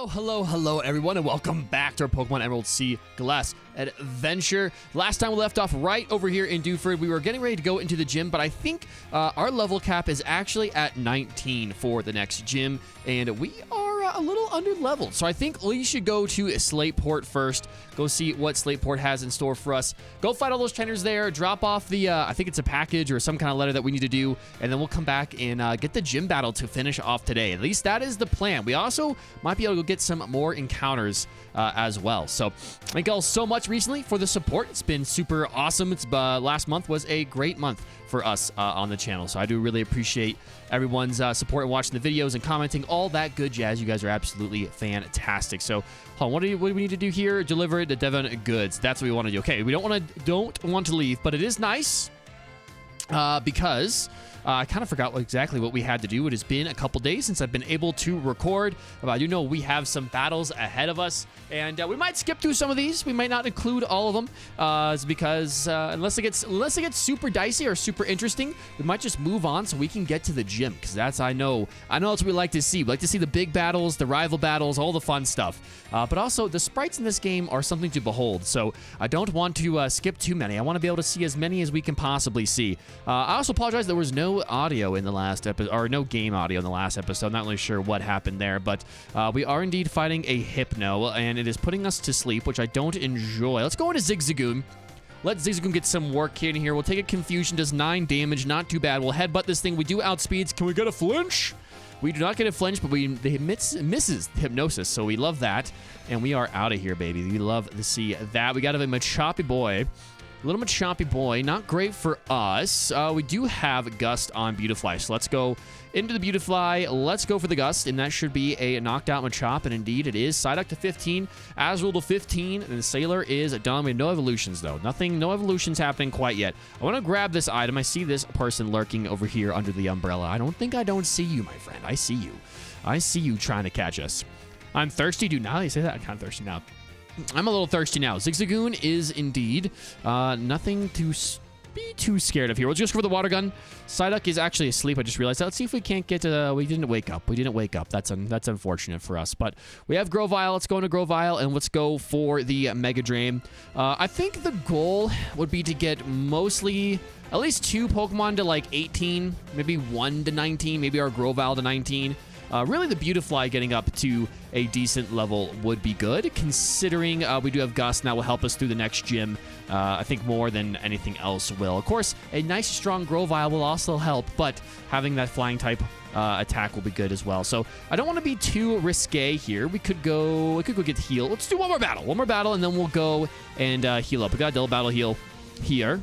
Hello, everyone, and welcome back to our Pokemon Emerald Seaglass adventure. Last time we left off right over here in Dewford. We were getting ready to go into the gym, but I think our level cap is actually at 19 for the next gym, and we are a little under-leveled. So I think we should go to Slateport first, go see what Slateport has in store for us, go fight all those trainers there, drop off the, I think it's a package or some kind of letter that we need to do, and then we'll come back and get the gym battle to finish off today. At least that is the plan. We also might be able to go get some more encounters as well. So thank you all so much recently for the support. It's been super awesome. It's last month was a great month for us on the channel, so I do really appreciate everyone's support and watching the videos and commenting, all that good jazz. You guys are absolutely fantastic. So hold on, what do we need to do here? Deliver the Devon goods. That's what we want to do. Okay, we don't want to leave, but it is nice because I kind of forgot exactly what we had to do. It has been a couple days since I've been able to record. I do know we have some battles ahead of us, and we might skip through some of these. We might not include all of them because unless it gets super dicey or super interesting, we might just move on so we can get to the gym, because that's I know that's what we like to see. We like to see the big battles, the rival battles, all the fun stuff. But also the sprites in this game are something to behold, so I don't want to skip too many. I want to be able to see as many as we can possibly see. I also apologize there was no audio in the last episode, or no game audio in the last episode. Not really sure what happened there, but we are indeed fighting a Hypno, and it is putting us to sleep, which I don't enjoy. Let's go into Zigzagon. Let Zigzagon get some work in here. We'll take a Confusion, does 9 damage, not too bad. We'll headbutt this thing. We do outspeeds. Can we get a flinch? We do not get a flinch, but the misses Hypnosis, so we love that. And we are out of here, baby. We love to see that. We got a Machopy boy. Little Machopy boy, not great for us. We do have Gust on Beautifly, so let's go into the Beautifly. Let's go for the Gust, and that should be a knocked out Machop, and indeed it is. Psyduck to 15, Azrael to 15, and the Sailor is done. We have no evolutions, though. No evolutions happening quite yet. I want to grab this item. I see this person lurking over here under the umbrella. I don't see you, my friend. I see you. I see you trying to catch us. I'm thirsty, dude. Now that you say that, I'm kind of thirsty now. I'm a little thirsty now. Zigzagoon is indeed nothing to be too scared of here. We'll just go for the water gun. Psyduck is actually asleep. I just realized that. Let's see if we can't get to... we didn't wake up. That's unfortunate for us. But we have Grovyle. Let's go into Grovyle, and let's go for the Mega Drain. I think the goal would be to get mostly... at least 2 Pokemon to like 18, maybe 1 to 19, maybe our Grovyle to 19. Really, the Beautifly getting up to a decent level would be good, considering we do have Gust, and that will help us through the next gym. I think more than anything else will. Of course, a nice, strong Grovyle will also help, but having that flying type attack will be good as well. So I don't want to be too risque here. We could go get heal. Let's do one more battle, and then we'll go and heal up. We got a double battle heal here.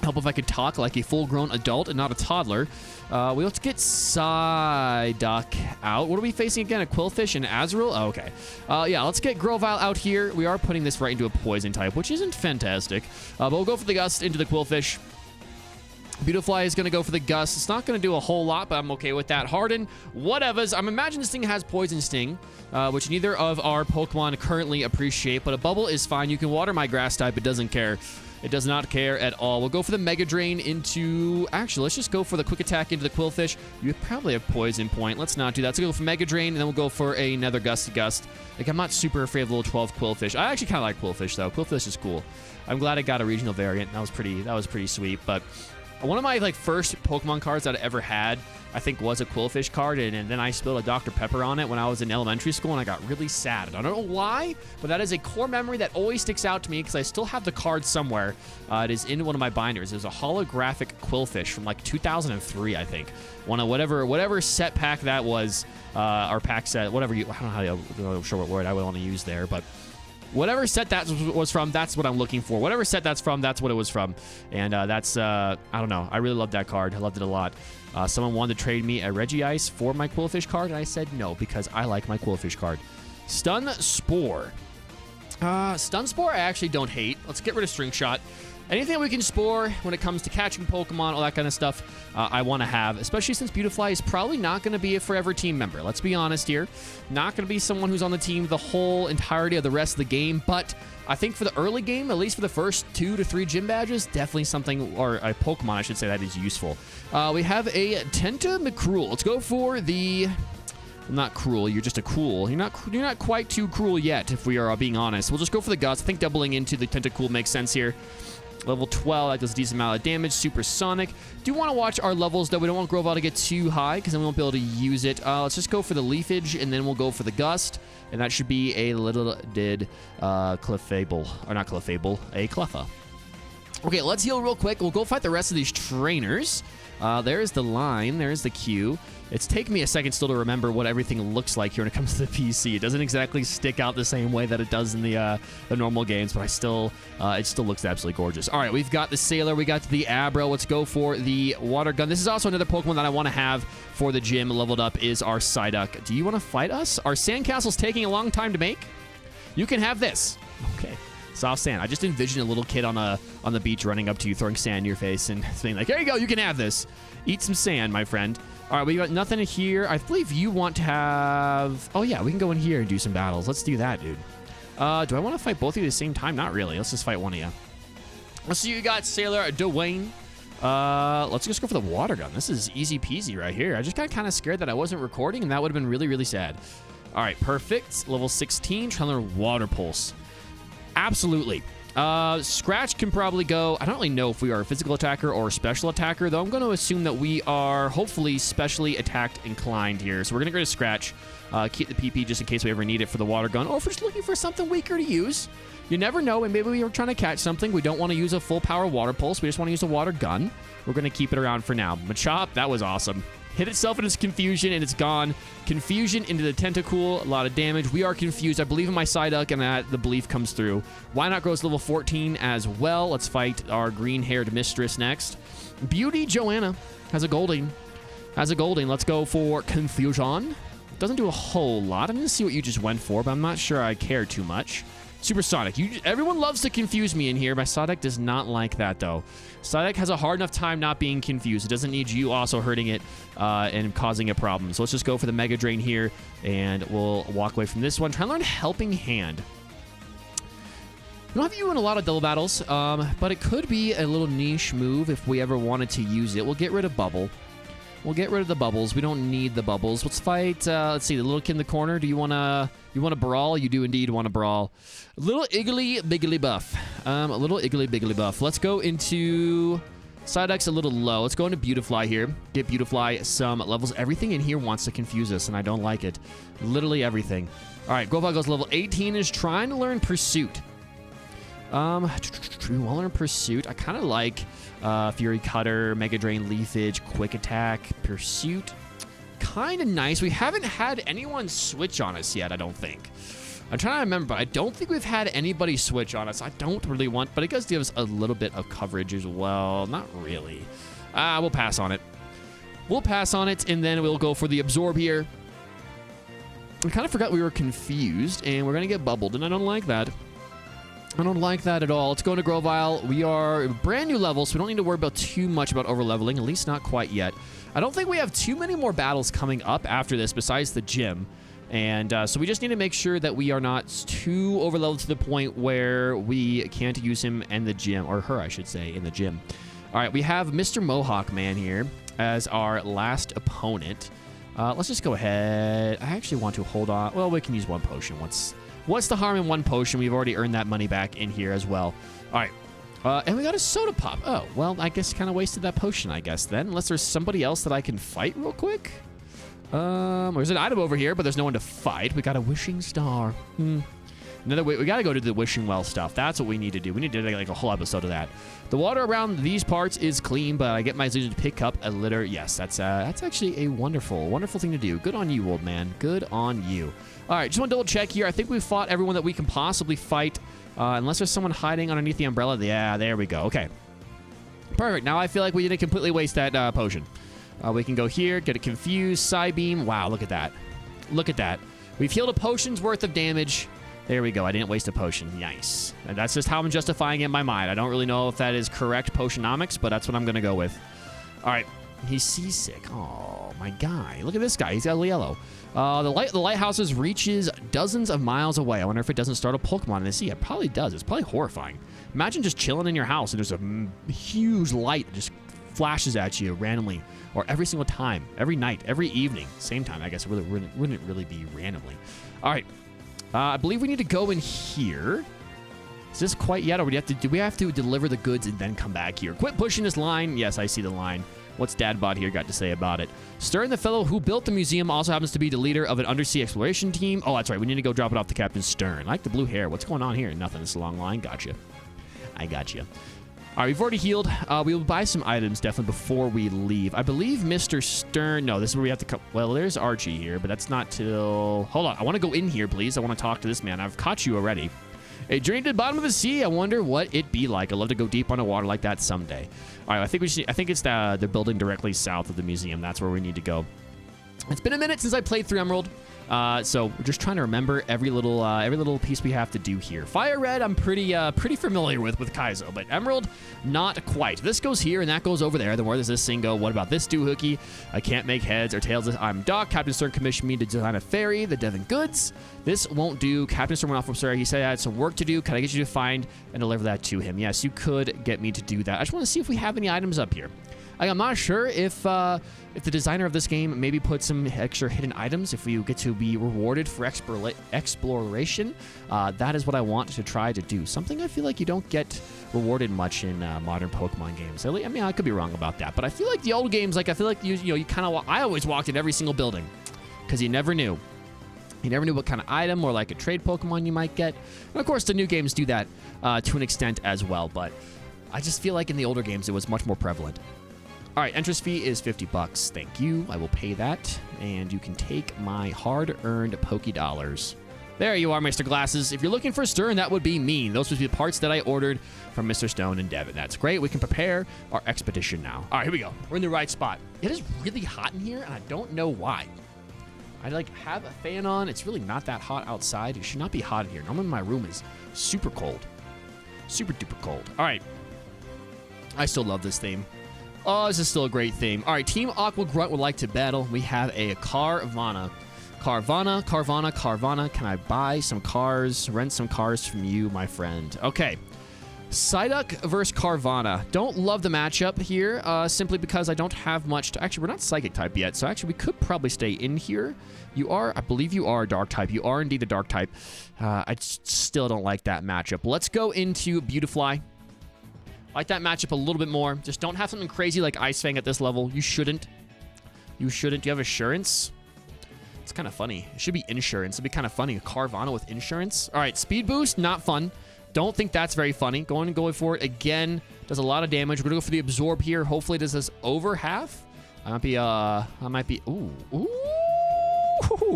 Help if I could talk like a full-grown adult and not a toddler. Let's get Psyduck out. What are we facing again? A Quillfish and Azrael? Oh, okay. Yeah, let's get Grovyle out here. We are putting this right into a poison type, which isn't fantastic. But we'll go for the Gust into the Quillfish. Beautifly is going to go for the Gust. It's not going to do a whole lot, but I'm okay with that. Harden, whatevers. I'm imagining this thing has Poison Sting, which neither of our Pokemon currently appreciate, but a Bubble is fine. You can water my Grass type. It doesn't care. It does not care at all. We'll go for the Mega Drain into... actually, let's just go for the Quick Attack into the Quillfish. You probably have Poison Point. Let's not do that. Let's go for Mega Drain, and then we'll go for another Gusty Gust. Like, I'm not super afraid of little 12 Quillfish. I actually kind of like Quillfish, though. Quillfish is cool. I'm glad I got a regional variant. That was pretty sweet, but... one of my first Pokemon cards that I ever had, I think, was a Quillfish card, and then I spilled a Dr. Pepper on it when I was in elementary school, and I got really sad. I don't know why, but that is a core memory that always sticks out to me because I still have the card somewhere. It is in one of my binders. It was a holographic Quillfish from like 2003, I think. One of whatever set pack that was, or pack set, whatever you. I don't know sure what word I would want to use there, but. Whatever set that was from, that's what I'm looking for. Whatever set that's from, that's what it was from. And that's, I don't know. I really loved that card. I loved it a lot. Someone wanted to trade me a Regice for my Quillfish card, and I said no, because I like my Quillfish card. Stun Spore. Stun Spore I actually don't hate. Let's get rid of String Shot. Anything we can spore when it comes to catching Pokemon, all that kind of stuff, I want to have, especially since Beautifly is probably not going to be a forever team member. Let's be honest here. Not going to be someone who's on the team the whole entirety of the rest of the game, but I think for the early game, at least for the first 2 to 3 gym badges, definitely something, or a Pokemon, I should say, that is useful. We have a Tenta McCruel. Let's go for the I'm not cruel. You're just a cruel. You're not quite too cruel yet, if we are being honest. We'll just go for the guts. I think doubling into the Tentacool makes sense here. Level 12, that does a decent amount of damage. Supersonic. Do want to watch our levels, though. We don't want Grovyle to get too high, because then we won't be able to use it. Let's just go for the Leafage, and then we'll go for the Gust. And that should be a little did Clefable. Or not Clefable, a Cleffa. Okay, let's heal real quick. We'll go fight the rest of these trainers. There's the line. There's the queue. It's taken me a second still to remember what everything looks like here when it comes to the PC. It doesn't exactly stick out the same way that it does in the normal games, but it still looks absolutely gorgeous. All right, we've got the Sailor. We got the Abra. Let's go for the Water Gun. This is also another Pokemon that I want to have for the gym leveled up is our Psyduck. Do you want to fight us? Our Sandcastle's taking a long time to make. You can have this. Okay. Soft sand. I just envisioned a little kid on the beach running up to you, throwing sand in your face and saying like, "There you go, you can have this. Eat some sand, my friend." All right, we got nothing here. I believe you want to have... Oh, yeah, we can go in here and do some battles. Let's do that, dude. Do I want to fight both of you at the same time? Not really. Let's just fight one of you. Let's see, you got Sailor Dwayne. Let's just go for the Water Gun. This is easy peasy right here. I just got kind of scared that I wasn't recording, and that would have been really, really sad. All right, perfect. Level 16, trying to learn Water Pulse. Absolutely. Scratch can probably go. I don't really know if we are a physical attacker or a special attacker, though I'm going to assume that we are hopefully specially attacked inclined here. So we're going to go to Scratch, keep the PP just in case we ever need it for the Water Gun, or if we're just looking for something weaker to use. You never know, and maybe we were trying to catch something. We don't want to use a full power Water Pulse. We just want to use a Water Gun. We're going to keep it around for now. Machop, that was awesome. Hit itself in its Confusion, and it's gone. Confusion into the Tentacool, a lot of damage. We are confused. I believe in my Psyduck, and that the belief comes through. Why not grows level 14 as well? Let's fight our green-haired mistress next. Beauty Joanna has a Golding. Let's go for Confusion. Doesn't do a whole lot. I didn't see what you just went for, but I'm not sure I care too much. Supersonic. Everyone loves to confuse me in here. My Psyduck does not like that, though. Psyduck has a hard enough time not being confused. It doesn't need you also hurting it and causing a problem. So let's just go for the Mega Drain here, and we'll walk away from this one. Try and learn Helping Hand. We don't have you in a lot of double battles, but it could be a little niche move if we ever wanted to use it. We'll get rid of Bubble. We'll get rid of the bubbles. We don't need the bubbles. Let's fight, let's see, the little kid in the corner. Do you want to brawl? You do indeed want to brawl. Little Iggly Biggly Buff. A little Iggly Biggly Buff. Let's go into... Psyduck's a little low. Let's go into Beautifly here. Get Beautifly some levels. Everything in here wants to confuse us, and I don't like it. Literally everything. All right, Grovyle goes level 18, is trying to learn Pursuit. We want to learn Pursuit. I kind of like Fury Cutter, Mega Drain, Leafage, Quick Attack, Pursuit. Kind of nice. We haven't had anyone switch on us yet, I don't think. I'm trying to remember, but I don't think we've had anybody switch on us. I don't really want, but it does give us a little bit of coverage as well. Not really. We'll pass on it. We'll pass on it, and then we'll go for the Absorb here. I kind of forgot we were confused, and we're going to get bubbled, and I don't like that. I don't like that at all. Let's go into Grovyle. We are brand new levels, so we don't need to worry about too much about overleveling, at least not quite yet. I don't think we have too many more battles coming up after this besides the gym. And so we just need to make sure that we are not too overleveled to the point where we can't use him in the gym, or her, I should say, in the gym. All right, we have Mr. Mohawk Man here as our last opponent. Let's just go ahead. I actually want to hold on. Well, we can use one potion. What's the harm in one potion? We've already earned that money back in here as well. All right. And we got a Soda Pop. Oh, well, I guess kind of wasted that potion, I guess, then. Unless there's somebody else that I can fight real quick. There's an item over here, but there's no one to fight. We got a Wishing Star. Another way, we got to go to the Wishing Well stuff. That's what we need to do. We need to do like a whole episode of that. The water around these parts is clean, but I get my Zigzagon to pick up a litter. Yes, that's actually a wonderful thing to do. Good on you, old man. Good on you. All right, just want to double check here. I think we've fought everyone that we can possibly fight, unless there's someone hiding underneath the umbrella. Yeah, there we go. Okay. Perfect. Now I feel like we didn't completely waste that potion. We can go here, get a Confused, Psybeam. Wow, look at that. Look at that. We've healed a potion's worth of damage. There we go. I didn't waste a potion. Nice. And that's just how I'm justifying it in my mind. I don't really know if that is correct potionomics, but that's what I'm going to go with. All right. He's seasick. Oh, my guy. Look at this guy. He's got a yellow. The lighthouses reaches dozens of miles away. I wonder if it doesn't start a Pokemon in the sea. It probably does. It's probably horrifying. Imagine just chilling in your house and there's a huge light that just flashes at you randomly, or every single time, every night, every evening, same time. I guess it wouldn't really be randomly. All right. I believe we need to go in here. Is this quite yet, or do we have to deliver the goods and then come back here? Quit pushing this line. Yes, I see the line. What's Dadbot here got to say about it? Stern, the fellow who built the museum, also happens to be the leader of an undersea exploration team. Oh, that's right. We need to go drop it off to Captain Stern. I like the blue hair. What's going on here? Nothing. It's a long line. Gotcha. I got you. All right, we've already healed. We will buy some items definitely before we leave. I believe Mr. Stern... No, this is where we have to come... Well, there's Archie here, but that's not till... Hold on. I want to go in here, please. I want to talk to this man. I've caught you already. A journey to the bottom of the sea. I wonder what it'd be like. I'd love to go deep underwater like that someday. All right, I think it's the building directly south of the museum. That's where we need to go. It's been a minute since I played through Emerald, so we're just trying to remember every little piece we have to do here. Fire Red, I'm pretty familiar with Kaizo, but Emerald, not quite. This goes here and that goes over there. Then where does this thing go? What about this doohickey? I can't make heads or tails. I'm Doc. Captain Stern commissioned me to design a ferry, the Devon Goods. This won't do. Captain Stern went off from Surrey. He said I had some work to do. Can I get you to find and deliver that to him? Yes, you could get me to do that. I just want to see if we have any items up here. I'm not sure if the designer of this game maybe put some extra hidden items if we get to be rewarded for exploration. That is what I want to try to do. Something I feel like you don't get rewarded much in modern Pokemon games. I mean, I could be wrong about that, but I feel like the old games, I feel like you kind of... I always walked in every single building because you never knew. You never knew what kind of item or like a trade Pokemon you might get. And of course, the new games do that to an extent as well, but I just feel like in the older games, it was much more prevalent. All right, entrance fee is $50. Thank you. I will pay that, and you can take my hard-earned Poké-Dollars. There you are, Mr. Glasses. If you're looking for Stern, that would be me. Those would be the parts that I ordered from Mr. Stone and Devin. That's great. We can prepare our expedition now. All right, here we go. We're in the right spot. It is really hot in here, and I don't know why. I have a fan on. It's really not that hot outside. It should not be hot in here. Normally my room is super cold. Super duper cold. All right. I still love this theme. Oh, this is still a great theme. All right, Team Aqua Grunt would like to battle. We have a Carvana. Carvana. Can I buy some cars, rent some cars from you, my friend? Okay. Psyduck versus Carvana. Don't love the matchup here, simply because I don't have much to... Actually, we're not Psychic type yet, so actually we could probably stay in here. You are, I believe you are Dark type. You are indeed the Dark type. I still don't like that matchup. Let's go into Beautifly. I like that matchup a little bit more. Just don't have something crazy like Ice Fang at this level. You shouldn't. You shouldn't. Do you have Assurance? It's kind of funny. It should be Insurance. It'd be kind of funny. A Carvana with Insurance. All right, Speed Boost, not fun. Don't think that's very funny. Going for it again. Does a lot of damage. We're going to go for the Absorb here. Hopefully it does this over half. I might be... Ooh,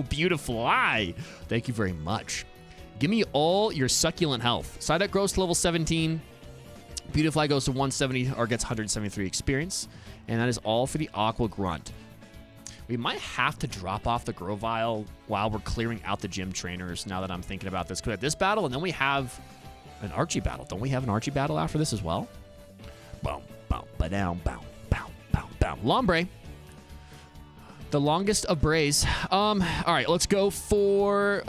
Beautifly. Thank you very much. Give me all your succulent health. Psyduck grows to level 17. Beautifly goes to 170 or gets 173 experience. And that is all for the Aqua Grunt. We might have to drop off the Grovyle while we're clearing out the gym trainers now that I'm thinking about this. Because we have this battle, and then we have an Archie battle. Don't we have an Archie battle after this as well? Boom, boom, ba-down, bow, bow, bow, bow. Lombre. The longest of Brays. All right, let's go for...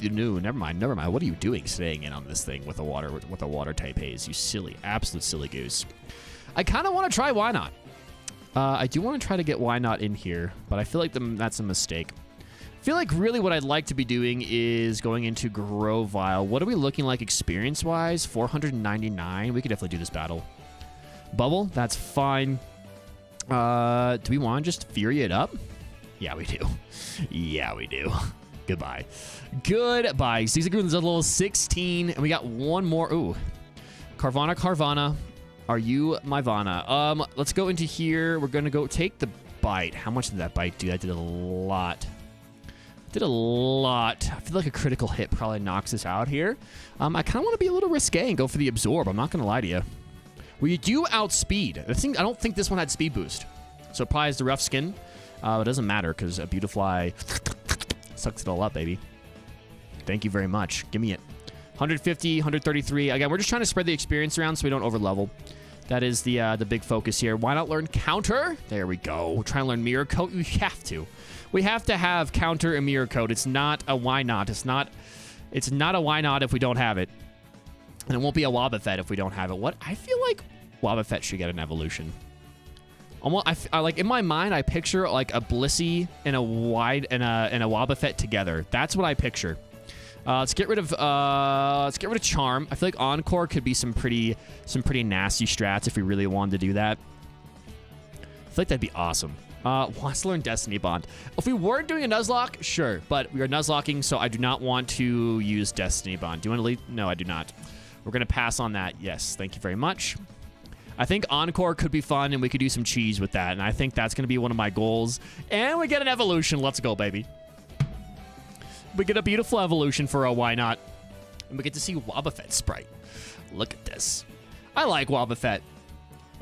no, never mind. What are you doing staying in on this thing with a water type haze? You silly, absolute silly goose. I kind of want to try Why Not. I do want to try to get Why Not in here, but I feel like that's a mistake. I feel like really what I'd like to be doing is going into Grovyle. What are we looking like experience-wise? 499. We could definitely do this battle. Bubble, that's fine. Do we want to just Fury it up? Yeah, we do. Yeah, we do. Goodbye. Goodbye. Zigzagon is at level 16, and we got one more. Ooh. Carvana. Are you my Vana? Let's go into here. We're going to go take the bite. How much did that bite do? That did a lot. I feel like a critical hit probably knocks us out here. I kind of want to be a little risque and go for the Absorb. I'm not going to lie to you. We do outspeed. I don't think this one had speed boost. So probably has the rough skin. It doesn't matter because a Beautifly sucks it all up, baby. Thank you very much. Give me it. 150, 133. Again, we're just trying to spread the experience around so we don't overlevel. That is the big focus here. Why not learn Counter? There we go. We're trying to learn Mirror Coat. We have to. We have to have Counter and Mirror Coat. It's not a why not. It's not a why not if we don't have it. And it won't be a Wobbuffet if we don't have it. What? I feel like Wobbuffet should get an evolution. Almost, I like in my mind, I picture like a Blissey and a Wobbuffet together. That's what I picture. Let's get rid of Charm. I feel like Encore could be some pretty nasty strats if we really wanted to do that. I feel like that'd be awesome. Wants to learn Destiny Bond. If we weren't doing a Nuzlocke, sure, but we are Nuzlocking, so I do not want to use Destiny Bond. Do you want to leave? No, I do not. We're gonna pass on that. Yes, thank you very much. I think Encore could be fun, and we could do some cheese with that, and I think that's going to be one of my goals. And we get an evolution. Let's go, baby. We get a beautiful evolution for a why not. And we get to see Wobbuffet sprite. Look at this. I like Wobbuffet.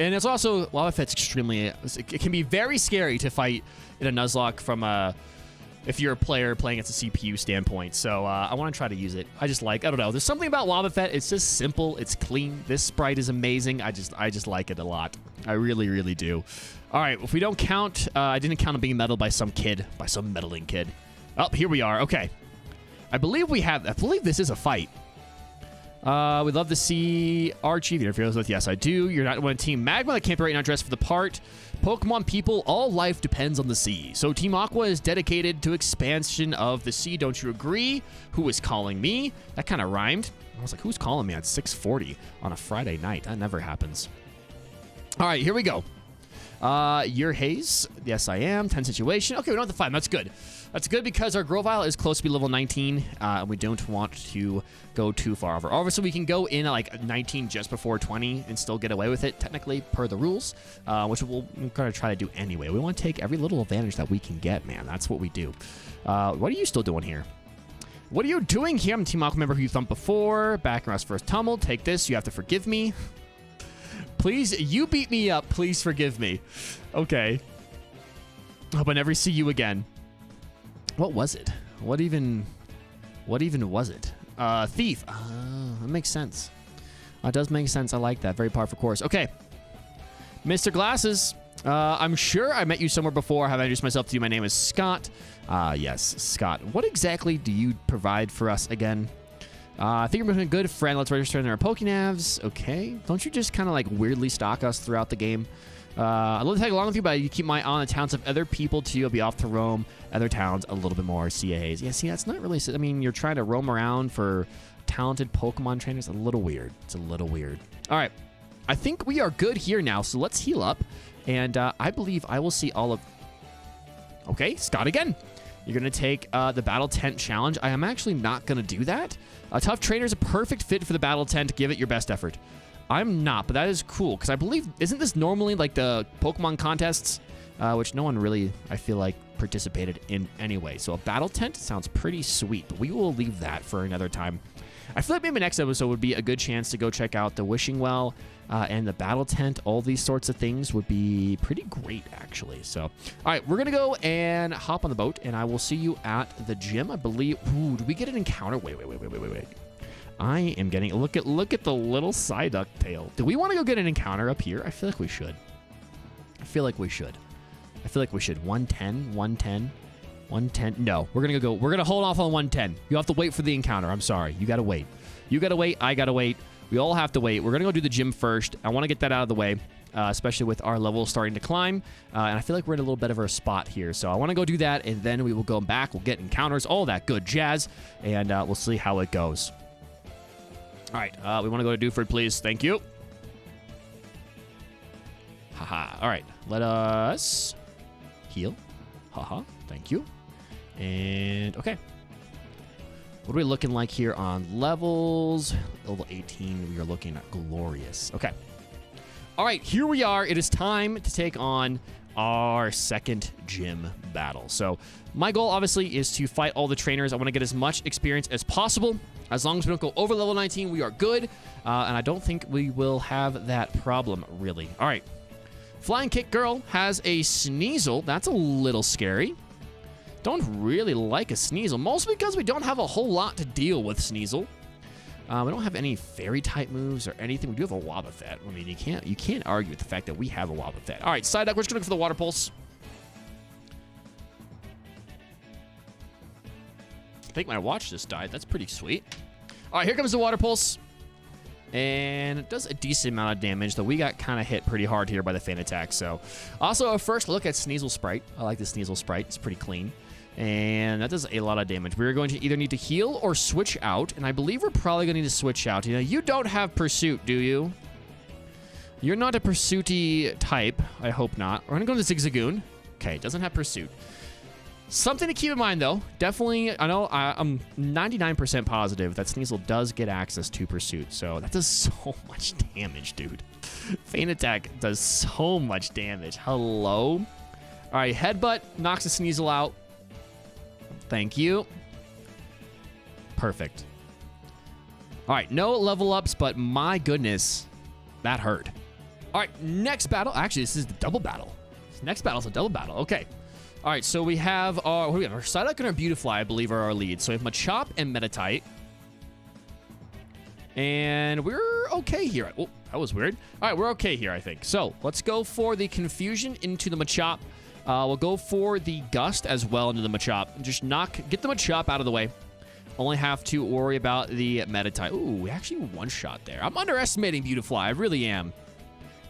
And it's also, Wobbuffet's extremely, it can be very scary to fight in a Nuzlocke from a, if you're a player playing at the CPU standpoint. So I want to try to use it. I don't know. There's something about Wobbuffet. It's just simple. It's clean. This sprite is amazing. I just like it a lot. I really, really do. All right. If we don't count, I didn't count on being meddled by some meddling kid. Oh, here we are. Okay. I believe this is a fight. We'd love to see Archie. If you're with, yes, I do. You're not one Team Magma. That can't be right now dressed for the part. Pokemon people, all life depends on the sea. So Team Aqua is dedicated to expansion of the sea. Don't you agree? Who is calling me? That kind of rhymed. I was like, who's calling me at 6:40 on a Friday night? That never happens. All right, here we go. You're Hayes. Yes, I am. 10 situation. Okay, we don't have to fight. That's good. That's good because our Grovyle is close to be level 19, and we don't want to go too far over. Obviously, we can go in at like 19 just before 20 and still get away with it, technically, per the rules, which we're going to try to do anyway. We want to take every little advantage that we can get, man. That's what we do. What are you still doing here? What are you doing here? I'm a Team Aqua member who you thumped before. Back in us first tumble. Take this. You have to forgive me. Please, you beat me up. Please forgive me. Okay. Hope I never see you again. What was it? What even was it? Thief. That makes sense. That does make sense. I like that. Very par for course. Okay. Mr. Glasses. I'm sure I met you somewhere before. Have I introduced myself to you? My name is Scott. Yes, Scott. What exactly do you provide for us again? I think you're a good friend. Let's register in our Pokénavs. Okay. Don't you just kind of like weirdly stalk us throughout the game? I'd love to tag along with you, but you keep my eye on the towns of other people too. I'll be off to roam other towns a little bit more. CAs. Yeah, see, that's not really... I mean, you're trying to roam around for talented Pokemon trainers. A little weird. It's a little weird. All right. I think we are good here now, so let's heal up. And I believe I will see all of... Okay, Scott again. You're going to take the Battle Tent Challenge. I am actually not going to do that. Tough Trainer is a perfect fit for the Battle Tent. Give it your best effort. I'm not, but that is cool, because I believe... Isn't this normally like the Pokemon contests, which no one really, I feel like, participated in anyway. So a Battle Tent sounds pretty sweet, but we will leave that for another time. I feel like maybe next episode would be a good chance to go check out the Wishing Well and the Battle Tent. All these sorts of things would be pretty great, actually. So, all right, we're going to go and hop on the boat, and I will see you at the gym, I believe. Ooh, did we get an encounter? Wait. I am getting... Look at the little Psyduck tail. Do we want to go get an encounter up here? I feel like we should. 110. No, we're going to go. We're going to hold off on 110. You have to wait for the encounter. I'm sorry. You got to wait. I got to wait. We all have to wait. We're going to go do the gym first. I want to get that out of the way, especially with our level starting to climb. And I feel like we're in a little bit of a spot here. So I want to go do that, and then we will go back. We'll get encounters, all that good jazz, and we'll see how it goes. All right. We want to go to Dewford, please. Thank you. Haha. All right. Let us heal. Haha. Thank you. And okay. What are we looking like here on levels? Level 18, we are looking at glorious. Okay. All right, here we are. It is time to take on our second gym battle. So my goal, obviously, is to fight all the trainers. I want to get as much experience as possible. As long as we don't go over level 19, we are good. And I don't think we will have that problem, really. All right. Flying Kick Girl has a Sneezle. That's a little scary. Don't really like a Sneasel, mostly because we don't have a whole lot to deal with Sneasel. We don't have any fairy-type moves or anything. We do have a Wobbuffet. I mean, you can't argue with the fact that we have a Wobbuffet. All right, Psyduck, we're just going to look for the Water Pulse. I think my watch just died. That's pretty sweet. All right, here comes the Water Pulse. And it does a decent amount of damage, though we got kind of hit pretty hard here by the fan attack. So, also a first look at Sneezle Sprite. I like the Sneezle Sprite. It's pretty clean. And that does a lot of damage. We're going to either need to heal or switch out. And I believe we're probably going to need to switch out. You know, you don't have Pursuit, do you? You're not a Pursuity type. I hope not. We're going to go to Zigzagoon. Okay, doesn't have Pursuit. Something to keep in mind, though. Definitely, I know I'm 99% positive that Sneasel does get access to Pursuit. So that does so much damage, dude. Feint Attack does so much damage. Hello? All right, Headbutt knocks the Sneasel out. Thank you. Perfect. All right, no level ups, but my goodness, that hurt. All right, next battle. Actually, this is the double battle. This next battle is a double battle. Okay. All right, so we have our, what do we have? Our Psyduck and our Beautifly, I believe, are our leads. So we have Machop and Meditite. And we're okay here. Oh, that was weird. All right, we're okay here, I think. So let's go for the Confusion into the Machop. We'll go for the Gust as well into the Machop. Just get the Machop out of the way. Only have to worry about the Meditite. Ooh, we actually one-shot there. I'm underestimating Beautifly. I really am.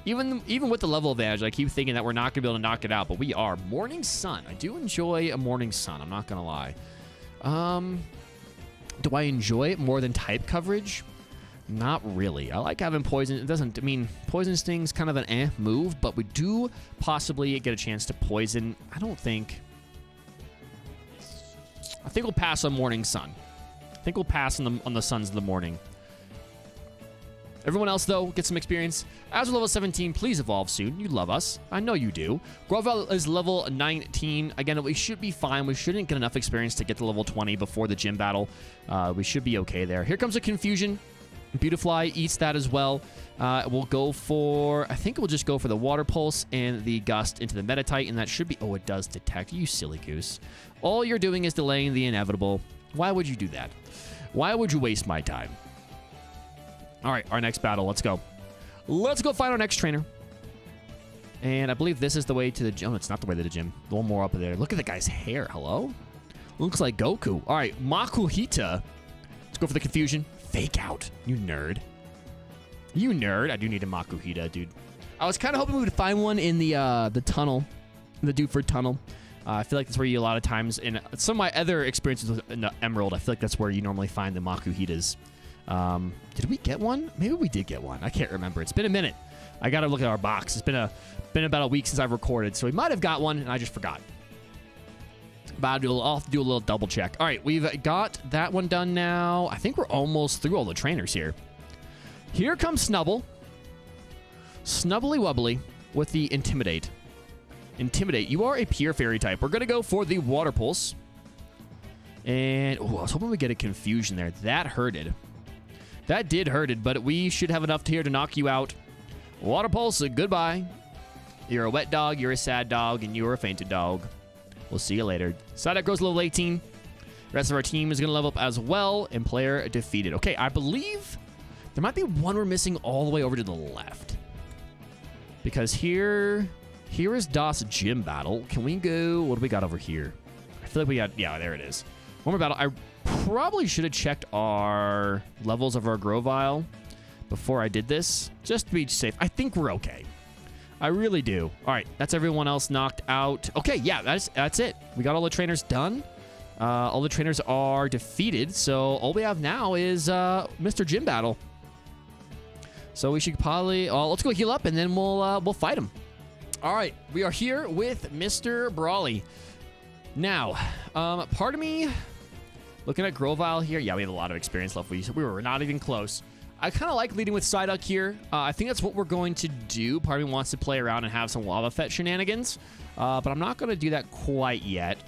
Even with the level advantage, I keep thinking that we're not going to be able to knock it out, but we are. Morning Sun. I do enjoy a Morning Sun. I'm not going to lie. Do I enjoy it more than type coverage? Not really. I like having Poison. It doesn't, I mean, Poison Sting's kind of an move, but we do possibly get a chance to Poison. I think we'll pass on Morning Sun. I think we'll pass on the Suns of the Morning. Everyone else, though, get some experience. As we're level 17, please evolve soon. You love us. I know you do. Grovyle is level 19. Again, we should be fine. We shouldn't get enough experience to get to level 20 before the gym battle. We should be okay there. Here comes a Confusion. Beautifly eats that as well. We'll go for, I think we'll just go for the Water Pulse and the Gust into the Meditite, and that should be, oh, it does detect. You silly goose. All you're doing is delaying the inevitable. Why would you do that? Why would you waste my time? All right, our next battle. Let's go. Let's go find our next trainer. And I believe this is the way to the gym. Oh, it's not the way to the gym. A little more up there. Look at the guy's hair. Hello? Looks like Goku. All right, Makuita. Let's go for the Confusion. Fake out. You nerd. You nerd. I do need a Makuita, dude. I was kind of hoping we would find one in the tunnel. The Dewford Tunnel. I feel like that's where you a lot of times, in some of my other experiences with Emerald, I feel like that's where you normally find the Makuhitas. Did we get one? Maybe we did get one. I can't remember. It's been a minute. I got to look at our box. It's been about a week since I've recorded, so we might have got one, and I just forgot. But I'll have to do a little double check. All right, we've got that one done now. I think we're almost through all the trainers here. Here comes Snubble. Snubbly Wubbly with the Intimidate. Intimidate. You are a pure fairy type. We're going to go for the Water Pulse. And, oh, I was hoping we get a Confusion there. That hurted. That did hurted, but we should have enough here to knock you out. Water Pulse, goodbye. You're a wet dog, you're a sad dog, and you're a fainted dog. We'll see you later. Psyduck goes level 18. The rest of our team is going to level up as well, and player defeated. Okay, I believe there might be one we're missing all the way over to the left. Because here is DOS Gym Battle. Can we go, what do we got over here? I feel like we got, yeah, there it is. One more battle. I probably should have checked our levels of our Grovyle before I did this, just to be safe. I think we're okay. I really do. All right, that's everyone else knocked out. Okay, yeah, that's it. We got all the trainers done. All the trainers are defeated, so all we have now is Mr. Gym Battle. So we should probably, let's go heal up, and then we'll fight him. All right, we are here with Mr. Brawly. Now, part of me, looking at Grovyle here, yeah, we have a lot of experience left. We were not even close. I kind of like leading with Psyduck here. I think that's what we're going to do. Part of me wants to play around and have some Lava Fett shenanigans, but I'm not going to do that quite yet.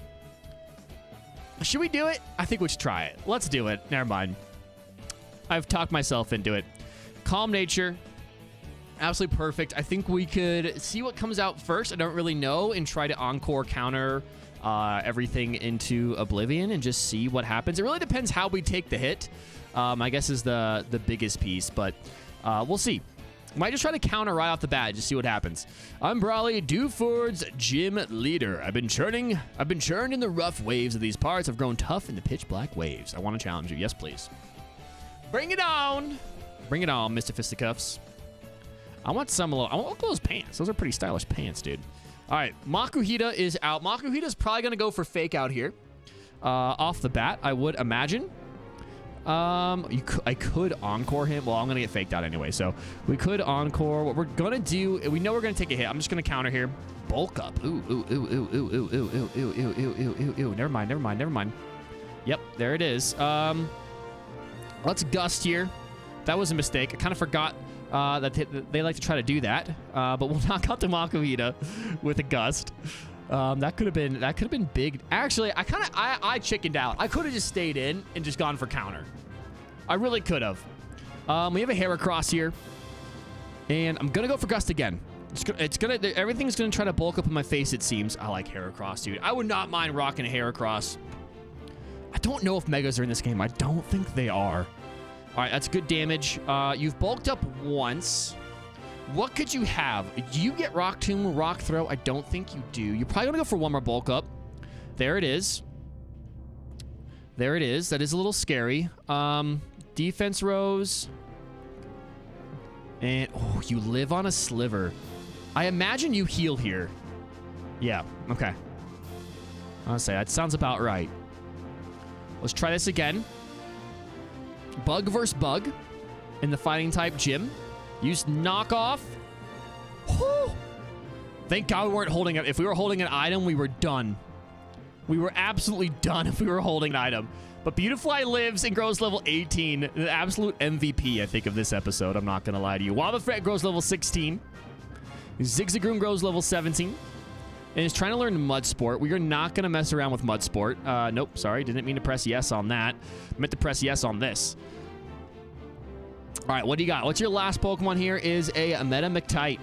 Should we do it? I think we should try it. Let's do it. Never mind. I've talked myself into it. Calm Nature. Absolutely perfect. I think we could see what comes out first. I don't really know, and try to Encore counter everything into Oblivion and just see what happens. It really depends how we take the hit. I guess is the biggest piece, but we'll see. Might just try to counter right off the bat, just see what happens. I'm Brawly, Dewford's gym leader. I've been churned in the rough waves of these parts. I've grown tough in the pitch black waves. I want to challenge you. Yes, please. Bring it on. Bring it on, Mr. Fisticuffs. I want those pants. Those are pretty stylish pants, dude. All right, Makuita is out. Makuita's probably going to go for fake out here. Off the bat, I would imagine. I could encore him. Well, I'm going to get faked out anyway, so we could encore. What we're going to do, we know we're going to take a hit. I'm just going to counter here. Bulk up. Ooh, ooh, ooh, ooh, ooh, ooh, ooh, ooh, ooh, ooh, ooh, ooh, ooh. Never mind, never mind, never mind. Yep, there it is. Let's gust here. That was a mistake. I kind of forgot that they like to try to do that. But we'll knock out the Makuita with a gust. That could have been big. Actually, I chickened out. I could have just stayed in and just gone for counter. I really could have. We have a Heracross here, and I'm gonna go for gust again. Everything's gonna try to bulk up in my face. It seems. I like Heracross, dude. I would not mind rocking a Heracross. I don't know if Megas are in this game. I don't think they are. All right, that's good damage. You've bulked up once. What could you have? Do you get Rock Tomb, Rock Throw? I don't think you do. You're probably going to go for one more bulk up. There it is. There it is. That is a little scary. Defense Rose. And, oh, you live on a sliver. I imagine you heal here. Yeah, okay. I'll say that sounds about right. Let's try this again. Bug versus bug in the fighting type gym. Use knockoff. Whew. Thank God we weren't holding it. If we were holding an item, we were done. We were absolutely done if we were holding an item. But Beautifly lives and grows level 18. The absolute MVP, I think, of this episode. I'm not going to lie to you. Wobbuffet grows level 16. Zigzagoon grows level 17. And is trying to learn Mud Sport. We are not going to mess around with Mud Sport. Nope, sorry. Didn't mean to press yes on that. Meant to press yes on this. All right, what do you got? What's your last Pokemon here? Is a Metamectite.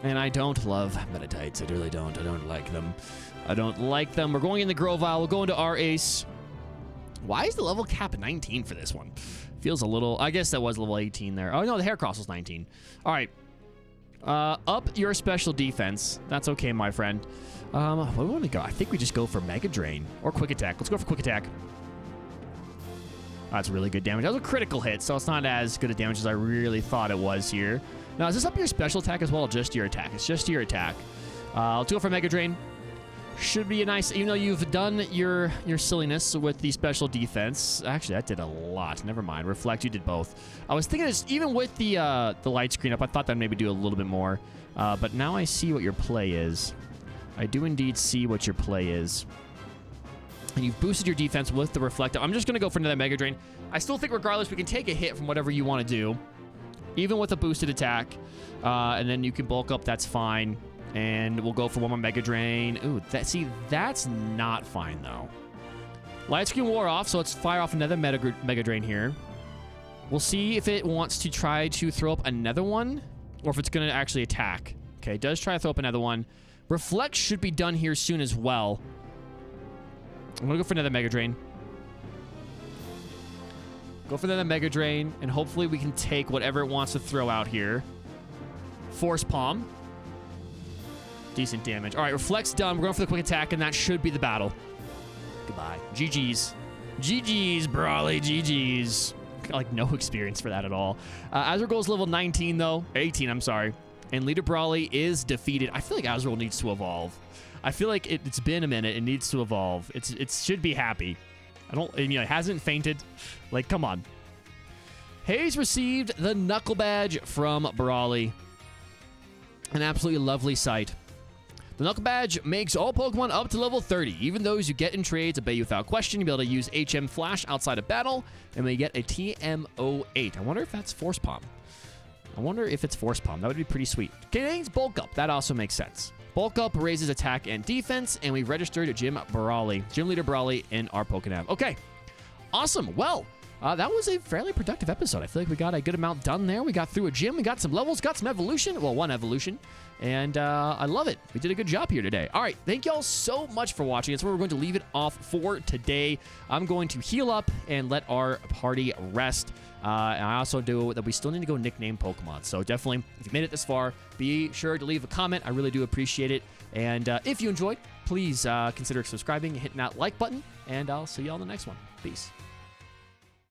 And I don't love Metatites. I really don't. I don't like them. I don't like them. We're going in the Grovyle. We'll go into our Ace. Why is the level cap 19 for this one? Feels a little... I guess that was level 18 there. Oh, no, the Heracross was 19. All right. Up your special defense. That's okay, my friend. What do we want to go? I think we just go for Mega Drain or Quick Attack. Let's go for Quick Attack. That's really good damage. That was a critical hit, so it's not as good a damage as I really thought it was here. Now, is this up your special attack as well, or just your attack? It's just your attack. Let's go for Mega Drain. Should be a nice... Even though you've done your silliness with the special defense. Actually, that did a lot. Never mind. Reflect, you did both. I was thinking, even with the light screen up, I thought that maybe do a little bit more. But now I see what your play is. I do indeed see what your play is. And you've boosted your defense with the Reflective. I'm just going to go for another Mega Drain. I still think regardless, we can take a hit from whatever you want to do. Even with a boosted attack. And then you can bulk up. That's fine. And we'll go for one more Mega Drain. Ooh, that's not fine, though. Light Screen wore off, so let's fire off another Mega Drain here. We'll see if it wants to try to throw up another one, or if it's going to actually attack. Okay, it does try to throw up another one. Reflect should be done here soon as well. I'm going to go for another Mega Drain. Go for another Mega Drain, and hopefully we can take whatever it wants to throw out here. Force Palm. Decent damage. All right, Reflect's done. We're going for the Quick Attack, and that should be the battle. Goodbye. GG's. GG's, Brawly. GG's. Like, no experience for that at all. Azrago's level 19, though. 18, I'm sorry. And Leader Brawly is defeated. I feel like Azrael needs to evolve. I feel like it's been a minute. It needs to evolve. It should be happy. It hasn't fainted. Like, come on. Hayes received the Knuckle Badge from Brawly. An absolutely lovely sight. The Knuckle Badge makes all Pokemon up to level 30. Even those you get in trades obey you without question. You'll be able to use HM Flash outside of battle, and we get a TM08. I wonder if that's Force Palm. I wonder if it's Force Palm. That would be pretty sweet. Contains Bulk Up. That also makes sense. Bulk Up raises attack and defense, and we registered Gym Leader Brawly in our Pokénav. Okay, awesome. Well, that was a fairly productive episode. I feel like we got a good amount done there. We got through a gym. We got some levels, got some evolution. Well, one evolution. And I love it. We did a good job here today. All right. Thank y'all so much for watching. That's where we're going to leave it off for today. I'm going to heal up and let our party rest. And I also do that we still need to go nickname Pokemon. So definitely, if you made it this far, be sure to leave a comment. I really do appreciate it. And if you enjoyed, please consider subscribing and hitting that like button. And I'll see you all in the next one. Peace.